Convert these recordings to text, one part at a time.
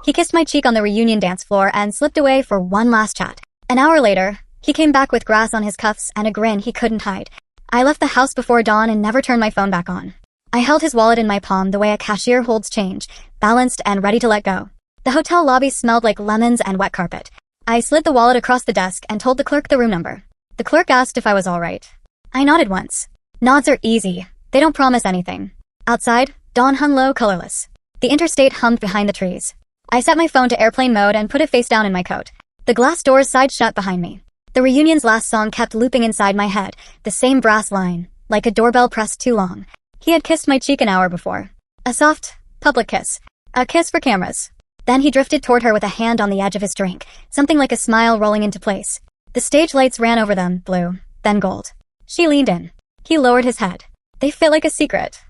He kissed my cheek on the reunion dance floor and slipped away for one last chat. An hour later, he came back with grass on his cuffs and a grin he couldn't hide. I left the house before dawn and never turned my phone back on. I held his wallet in my palm the way a cashier holds change, balanced and ready to let go. The hotel lobby smelled like lemons and wet carpet. I slid the wallet across the desk and told the clerk the room number. The clerk asked if I was all right. I nodded once. Nods are easy. They don't promise anything. Outside, dawn hung low, colorless. The interstate hummed behind the trees. I set my phone to airplane mode and put it face down in my coat. The glass doors sighed shut behind me. The reunion's last song kept looping inside my head, the same brass line, like a doorbell pressed too long. He had kissed my cheek an hour before. A soft, public kiss. A kiss for cameras. Then he drifted toward her with a hand on the edge of his drink, something like a smile rolling into place. The stage lights ran over them, blue, then gold. She leaned in. He lowered his head. They fit like a secret.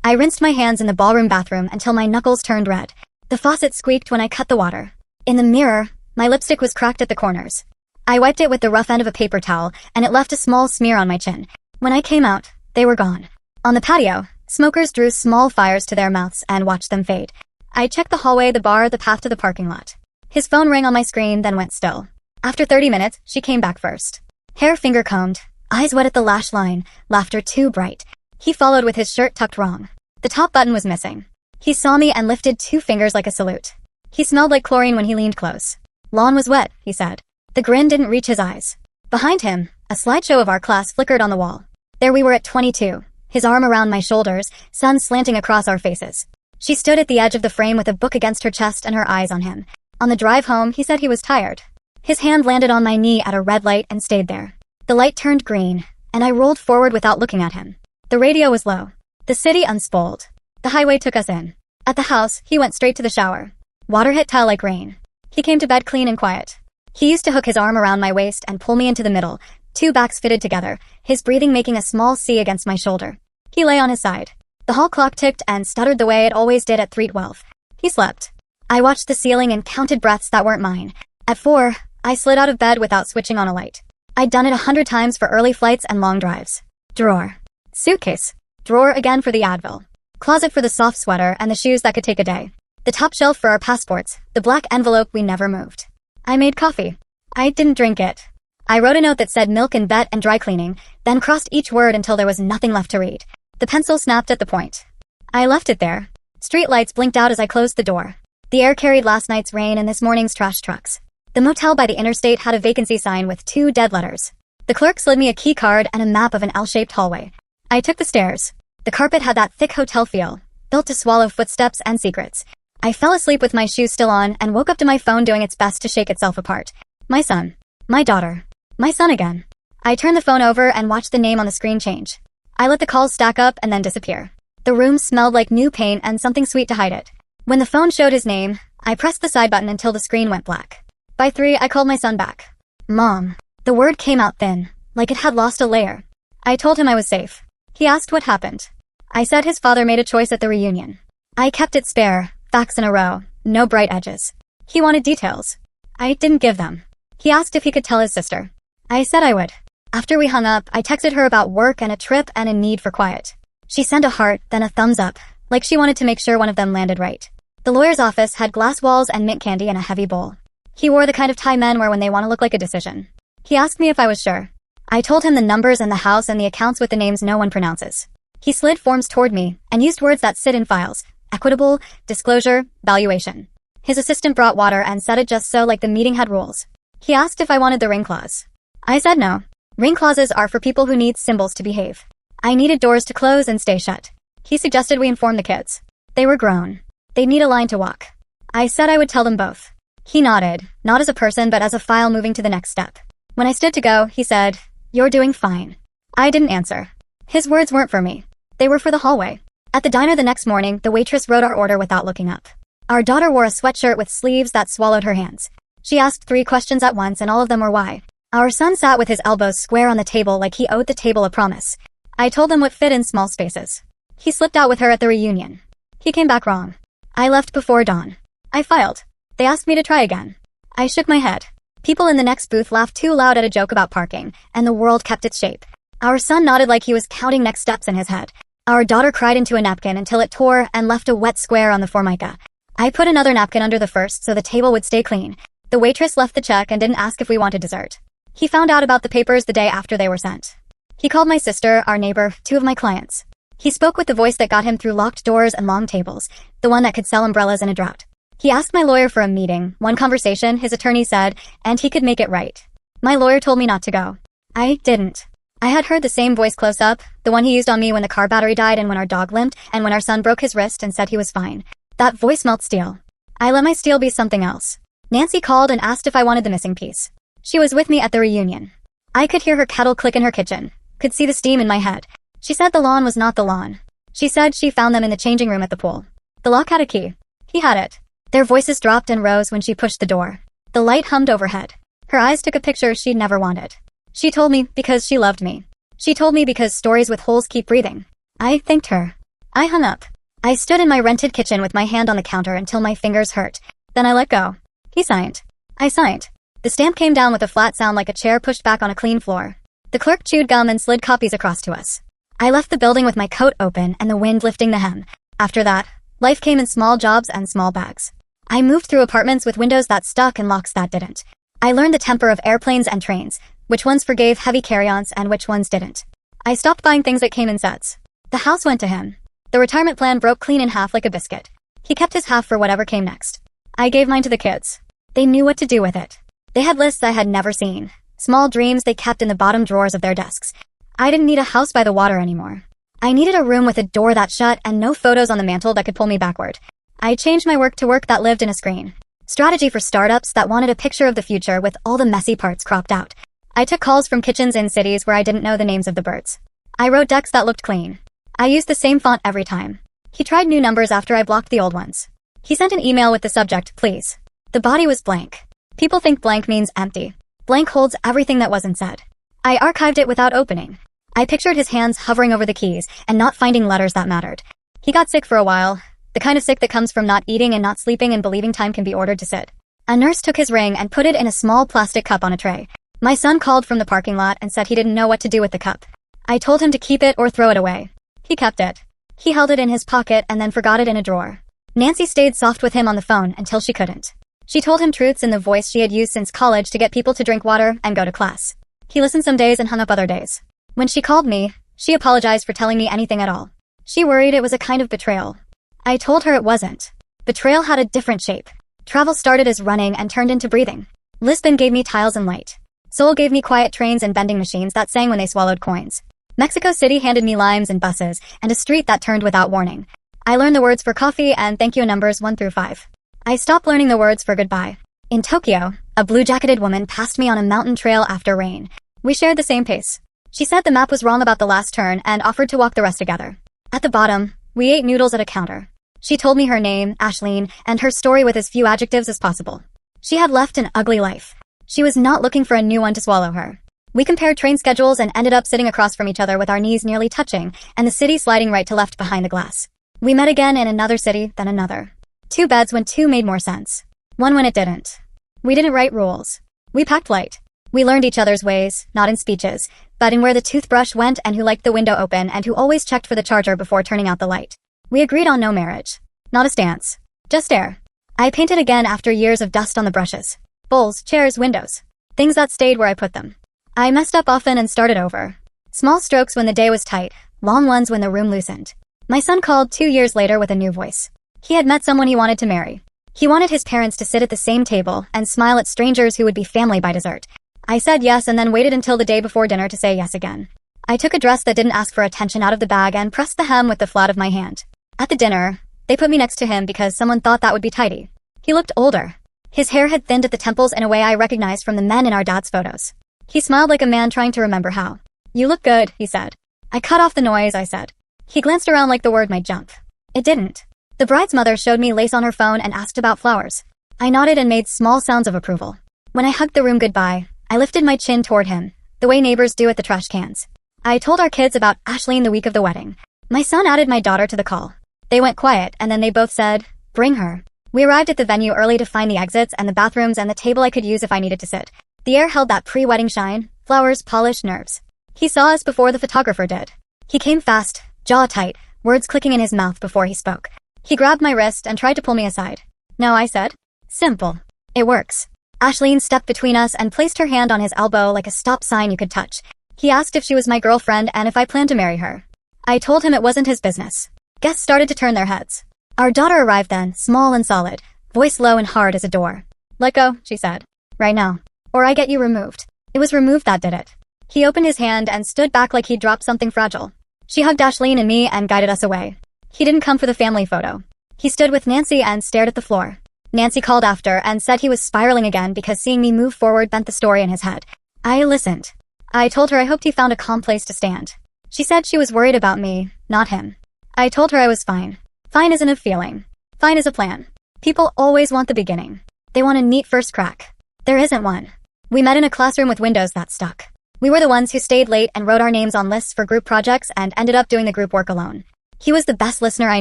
I rinsed my hands in the ballroom bathroom until my knuckles turned red. The faucet squeaked when I cut the water. In the mirror, my lipstick was cracked at the corners. I wiped it with the rough end of a paper towel, and it left a small smear on my chin. When I came out, they were gone. On the patio, smokers drew small fires to their mouths and watched them fade. I checked the hallway, the bar, the path to the parking lot. His phone rang on my screen, then went still. After 30 minutes, she came back first. Hair finger-combed, eyes wet at the lash line, laughter too bright. He followed with his shirt tucked wrong. The top button was missing. He saw me and lifted 2 fingers like a salute. He smelled like chlorine when he leaned close. Lawn was wet, he said. The grin didn't reach his eyes. Behind him, a slideshow of our class flickered on the wall. There we were at 22, his arm around my shoulders, sun slanting across our faces. She stood at the edge of the frame with a book against her chest and her eyes on him. On the drive home, he said he was tired. His hand landed on my knee at a red light and stayed there. The light turned green, and I rolled forward without looking at him. The radio was low. The city unspooled. The highway took us in. At the house, he went straight to the shower. Water hit tile like rain. He came to bed clean and quiet. He used to hook his arm around my waist and pull me into the middle, 2 backs fitted together, his breathing making a small C against my shoulder. He lay on his side. The hall clock ticked and stuttered the way it always did at 3:12. He slept. I watched the ceiling and counted breaths that weren't mine. At 4, I slid out of bed without switching on a light. I'd done it 100 times for early flights and long drives. Drawer. Suitcase. Drawer again for the Advil. Closet for the soft sweater and the shoes that could take a day. The top shelf for our passports, the black envelope we never moved. I made coffee. I didn't drink it. I wrote a note that said milk and vet and dry cleaning, then crossed each word until there was nothing left to read. The pencil snapped at the point. I left it there. Street lights blinked out as I closed the door. The air carried last night's rain and this morning's trash trucks. The motel by the interstate had a vacancy sign with 2 dead letters. The clerk slid me a key card and a map of an L-shaped hallway. I took the stairs. The carpet had that thick hotel feel, built to swallow footsteps and secrets. I fell asleep with my shoes still on and woke up to my phone doing its best to shake itself apart. My son. My daughter. My son again. I turned the phone over and watched the name on the screen change. I let the calls stack up and then disappear. The room smelled like new paint and something sweet to hide it. When the phone showed his name, I pressed the side button until the screen went black. By 3, I called my son back. Mom. The word came out thin, like it had lost a layer. I told him I was safe. He asked what happened. I said his father made a choice at the reunion. I kept it spare, facts in a row, no bright edges. He wanted details. I didn't give them. He asked if he could tell his sister. I said I would. After we hung up, I texted her about work and a trip and a need for quiet. She sent a heart, then a thumbs up, like she wanted to make sure one of them landed right. The lawyer's office had glass walls and mint candy in a heavy bowl. He wore the kind of tie men wear when they want to look like a decision. He asked me if I was sure. I told him the numbers and the house and the accounts with the names no one pronounces. He slid forms toward me and used words that sit in files: equitable, disclosure, valuation. His assistant brought water and said it just so, like the meeting had rules. He asked if I wanted the ring clause. I said no. Ring clauses are for people who need symbols to behave. I needed doors to close and stay shut. He suggested we inform the kids. They were grown. They'd need a line to walk. I said I would tell them both. He nodded, not as a person but as a file moving to the next step. When I stood to go, he said, "You're doing fine." I didn't answer. His words weren't for me. They were for the hallway. At the diner the next morning, the waitress wrote our order without looking up. Our daughter wore a sweatshirt with sleeves that swallowed her hands. She asked 3 questions at once and all of them were why. Our son sat with his elbows square on the table like he owed the table a promise. I told him what fit in small spaces. He slipped out with her at the reunion. He came back wrong. I left before dawn. I filed. They asked me to try again. I shook my head. People in the next booth laughed too loud at a joke about parking, and the world kept its shape. Our son nodded like he was counting next steps in his head. Our daughter cried into a napkin until it tore and left a wet square on the formica. I put another napkin under the first so the table would stay clean. The waitress left the check and didn't ask if we wanted dessert. He found out about the papers the day after they were sent. He called my sister, our neighbor, two of my clients. He spoke with the voice that got him through locked doors and long tables, the one that could sell umbrellas in a drought. He asked my lawyer for a meeting, one conversation, his attorney said, and he could make it right. My lawyer told me not to go. I didn't. I had heard the same voice close up, the one he used on me when the car battery died and when our dog limped and when our son broke his wrist and said he was fine. That voice smelt steel. I let my steel be something else. Nancy called and asked if I wanted the missing piece. She was with me at the reunion. I could hear her kettle click in her kitchen, could see the steam in my head. She said the lawn was not the lawn. She said she found them in the changing room at the pool. The lock had a key. He had it. Their voices dropped and rose when she pushed the door. The light hummed overhead. Her eyes took a picture she'd never wanted. She told me because she loved me. She told me because stories with holes keep breathing. I thanked her. I hung up. I stood in my rented kitchen with my hand on the counter until my fingers hurt. Then I let go. He signed. I signed. The stamp came down with a flat sound like a chair pushed back on a clean floor. The clerk chewed gum and slid copies across to us. I left the building with my coat open and the wind lifting the hem. After that, life came in small jobs and small bags. I moved through apartments with windows that stuck and locks that didn't. I learned the temper of airplanes and trains, which ones forgave heavy carry-ons and which ones didn't. I stopped buying things that came in sets. The house went to him. The retirement plan broke clean in half like a biscuit. He kept his half for whatever came next. I gave mine to the kids. They knew what to do with it. They had lists I had never seen. Small dreams they kept in the bottom drawers of their desks. I didn't need a house by the water anymore. I needed a room with a door that shut and no photos on the mantle that could pull me backward. I changed my work to work that lived in a screen. Strategy for startups that wanted a picture of the future with all the messy parts cropped out. I took calls from kitchens in cities where I didn't know the names of the birds. I wrote decks that looked clean. I used the same font every time. He tried new numbers after I blocked the old ones. He sent an email with the subject, please. The body was blank. People think blank means empty. Blank holds everything that wasn't said. I archived it without opening. I pictured his hands hovering over the keys and not finding letters that mattered. He got sick for a while, the kind of sick that comes from not eating and not sleeping and believing time can be ordered to sit. A nurse took his ring and put it in a small plastic cup on a tray. My son called from the parking lot and said he didn't know what to do with the cup. I told him to keep it or throw it away. He kept it. He held it in his pocket and then forgot it in a drawer. Nancy stayed soft with him on the phone until she couldn't. She told him truths in the voice she had used since college to get people to drink water and go to class. He listened some days and hung up other days. When she called me, she apologized for telling me anything at all. She worried it was a kind of betrayal. I told her it wasn't. Betrayal had a different shape. Travel started as running and turned into breathing. Lisbon gave me tiles and light. Seoul gave me quiet trains and vending machines that sang when they swallowed coins. Mexico City handed me limes and buses and a street that turned without warning. I learned the words for coffee and thank you numbers 1 through 5. I stopped learning the words for goodbye. In Tokyo, a blue-jacketed woman passed me on a mountain trail after rain. We shared the same pace. She said the map was wrong about the last turn and offered to walk the rest together. At the bottom, we ate noodles at a counter. She told me her name, Ashleen, and her story with as few adjectives as possible. She had left an ugly life. She was not looking for a new one to swallow her. We compared train schedules and ended up sitting across from each other with our knees nearly touching and the city sliding right to left behind the glass. We met again in another city, then another. 2 beds when 2 made more sense. 1 when it didn't. We didn't write rules. We packed light. We learned each other's ways, not in speeches, but in where the toothbrush went and who liked the window open and who always checked for the charger before turning out the light. We agreed on no marriage. Not a stance. Just air. I painted again after years of dust on the brushes. Bowls, chairs, windows. Things that stayed where I put them. I messed up often and started over. Small strokes when the day was tight, long ones when the room loosened. My son called 2 years later with a new voice. He had met someone he wanted to marry. He wanted his parents to sit at the same table and smile at strangers who would be family by dessert. I said yes and then waited until the day before dinner to say yes again. I took a dress that didn't ask for attention out of the bag and pressed the hem with the flat of my hand. At the dinner, they put me next to him because someone thought that would be tidy. He looked older. His hair had thinned at the temples in a way I recognized from the men in our dad's photos. He smiled like a man trying to remember how. You look good, he said. I cut off the noise, I said. He glanced around like the word might jump. It didn't. The bride's mother showed me lace on her phone and asked about flowers. I nodded and made small sounds of approval. When I hugged the room goodbye, I lifted my chin toward him, the way neighbors do at the trash cans. I told our kids about Ashleen the week of the wedding. My son added my daughter to the call. They went quiet and then they both said, bring her. We arrived at the venue early to find the exits and the bathrooms and the table I could use if I needed to sit. The air held that pre-wedding shine, flowers, polished nerves. He saw us before the photographer did. He came fast, jaw tight, words clicking in his mouth before he spoke. He grabbed my wrist and tried to pull me aside. No, I said. Simple. It works. Ashleen stepped between us and placed her hand on his elbow like a stop sign you could touch. He asked if she was my girlfriend and if I planned to marry her. I told him it wasn't his business. Guests started to turn their heads. Our daughter arrived then, small and solid, voice low and hard as a door. Let go, she said. Right now. Or I get you removed. It was removed that did it. He opened his hand and stood back like he'd dropped something fragile. She hugged Ashleen and me and guided us away. He didn't come for the family photo. He stood with Nancy and stared at the floor. Nancy called after and said he was spiraling again because seeing me move forward bent the story in his head. I listened. I told her I hoped he found a calm place to stand. She said she was worried about me, not him. I told her I was fine. Fine isn't a feeling. Fine is a plan. People always want the beginning. They want a neat first crack. There isn't one. We met in a classroom with windows that stuck. We were the ones who stayed late and wrote our names on lists for group projects and ended up doing the group work alone. He was the best listener I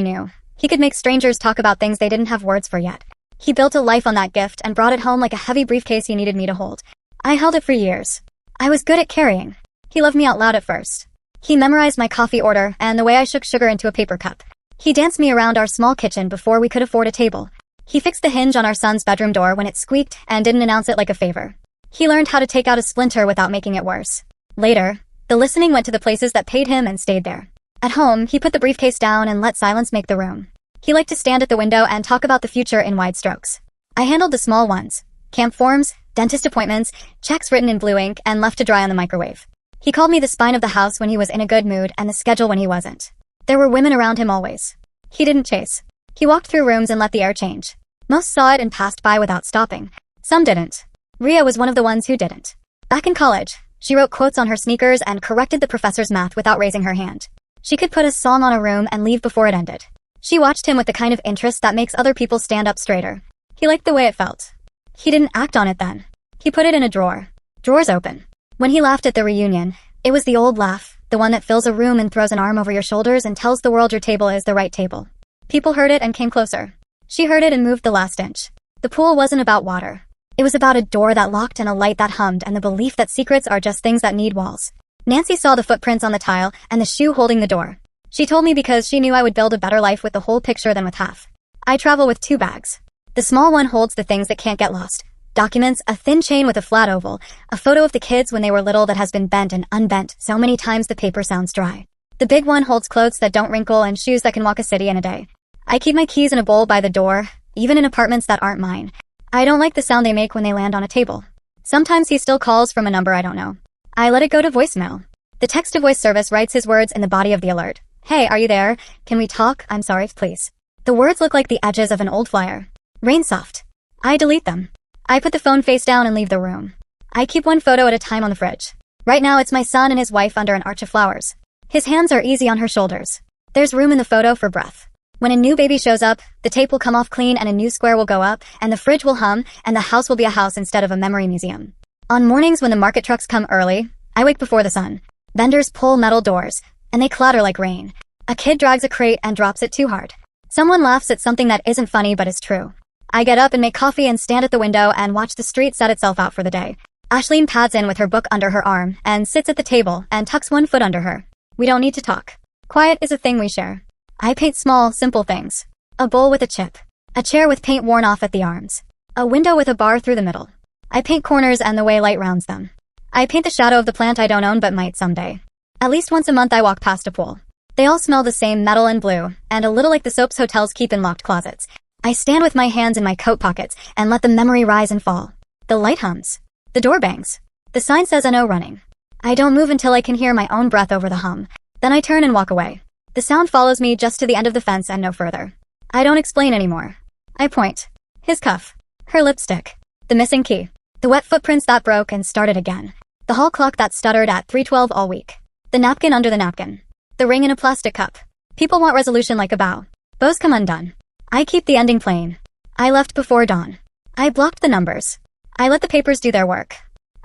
knew. He could make strangers talk about things they didn't have words for yet. He built a life on that gift and brought it home like a heavy briefcase he needed me to hold. I held it for years. I was good at carrying. He loved me out loud at first. He memorized my coffee order and the way I shook sugar into a paper cup. He danced me around our small kitchen before we could afford a table. He fixed the hinge on our son's bedroom door when it squeaked and didn't announce it like a favor. He learned how to take out a splinter without making it worse. Later, the listening went to the places that paid him and stayed there. At home, he put the briefcase down and let silence make the room. He liked to stand at the window and talk about the future in wide strokes. I handled the small ones. Camp forms, dentist appointments, checks written in blue ink and left to dry on the microwave. He called me the spine of the house when he was in a good mood and the schedule when he wasn't. There were women around him always. He didn't chase. He walked through rooms and let the air change. Most saw it and passed by without stopping. Some didn't. Rhea was one of the ones who didn't. Back in college, she wrote quotes on her sneakers and corrected the professor's math without raising her hand. She could put a song on a room and leave before it ended. She watched him with the kind of interest that makes other people stand up straighter. He liked the way it felt. He didn't act on it then. He put it in a drawer. Drawers open. When he laughed at the reunion, it was the old laugh, the one that fills a room and throws an arm over your shoulders and tells the world your table is the right table. People heard it and came closer. She heard it and moved the last inch. The pool wasn't about water. It was about a door that locked and a light that hummed and the belief that secrets are just things that need walls. Nancy saw the footprints on the tile and the shoe holding the door. She told me because she knew I would build a better life with the whole picture than with half. I travel with 2 bags. The small one holds the things that can't get lost. Documents, a thin chain with a flat oval, a photo of the kids when they were little that has been bent and unbent so many times the paper sounds dry. The big one holds clothes that don't wrinkle and shoes that can walk a city in a day. I keep my keys in a bowl by the door, even in apartments that aren't mine. I don't like the sound they make when they land on a table. Sometimes he still calls from a number I don't know. I let it go to voicemail. The text-to-voice service writes his words in the body of the alert. Hey, are you there? Can we talk? I'm sorry, please. The words look like the edges of an old flyer. Rain soft. I delete them. I put the phone face down and leave the room. I keep 1 photo at a time on the fridge. Right now it's my son and his wife under an arch of flowers. His hands are easy on her shoulders. There's room in the photo for breath. When a new baby shows up, the tape will come off clean and a new square will go up, and the fridge will hum, and the house will be a house instead of a memory museum. On mornings when the market trucks come early, I wake before the sun. Vendors pull metal doors, and they clatter like rain. A kid drags a crate and drops it too hard. Someone laughs at something that isn't funny but is true. I get up and make coffee and stand at the window and watch the street set itself out for the day. Ashleen pads in with her book under her arm and sits at the table and tucks 1 foot under her. We don't need to talk. Quiet is a thing we share. I paint small, simple things. A bowl with a chip. A chair with paint worn off at the arms. A window with a bar through the middle. I paint corners and the way light rounds them. I paint the shadow of the plant I don't own but might someday. At least once a month I walk past a pool. They all smell the same, metal and blue, and a little like the soaps hotels keep in locked closets. I stand with my hands in my coat pockets and let the memory rise and fall. The light hums. The door bangs. The sign says no running. I don't move until I can hear my own breath over the hum. Then I turn and walk away. The sound follows me just to the end of the fence and no further. I don't explain anymore. I point. His cuff. Her lipstick. The missing key. The wet footprints that broke and started again. The hall clock that stuttered at 3:12 all week. The napkin under the napkin. The ring in a plastic cup. People want resolution like a bow. Bows come undone. I keep the ending plain. I left before dawn. I blocked the numbers. I let the papers do their work.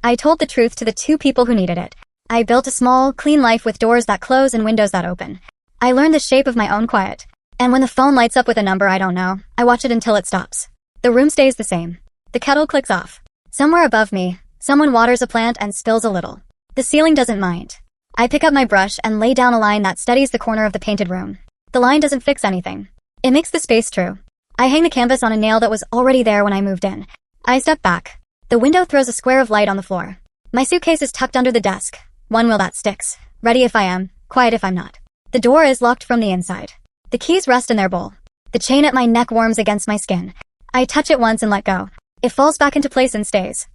I told the truth to the 2 people who needed it. I built a small, clean life with doors that close and windows that open. I learned the shape of my own quiet. And when the phone lights up with a number I don't know, I watch it until it stops. The room stays the same. The kettle clicks off. Somewhere above me, someone waters a plant and spills a little. The ceiling doesn't mind. I pick up my brush and lay down a line that steadies the corner of the painted room. The line doesn't fix anything. It makes the space true. I hang the canvas on a nail that was already there when I moved in. I step back. The window throws a square of light on the floor. My suitcase is tucked under the desk. One wheel that sticks. Ready if I am, quiet if I'm not. The door is locked from the inside. The keys rest in their bowl. The chain at my neck warms against my skin. I touch it once and let go. It falls back into place and stays.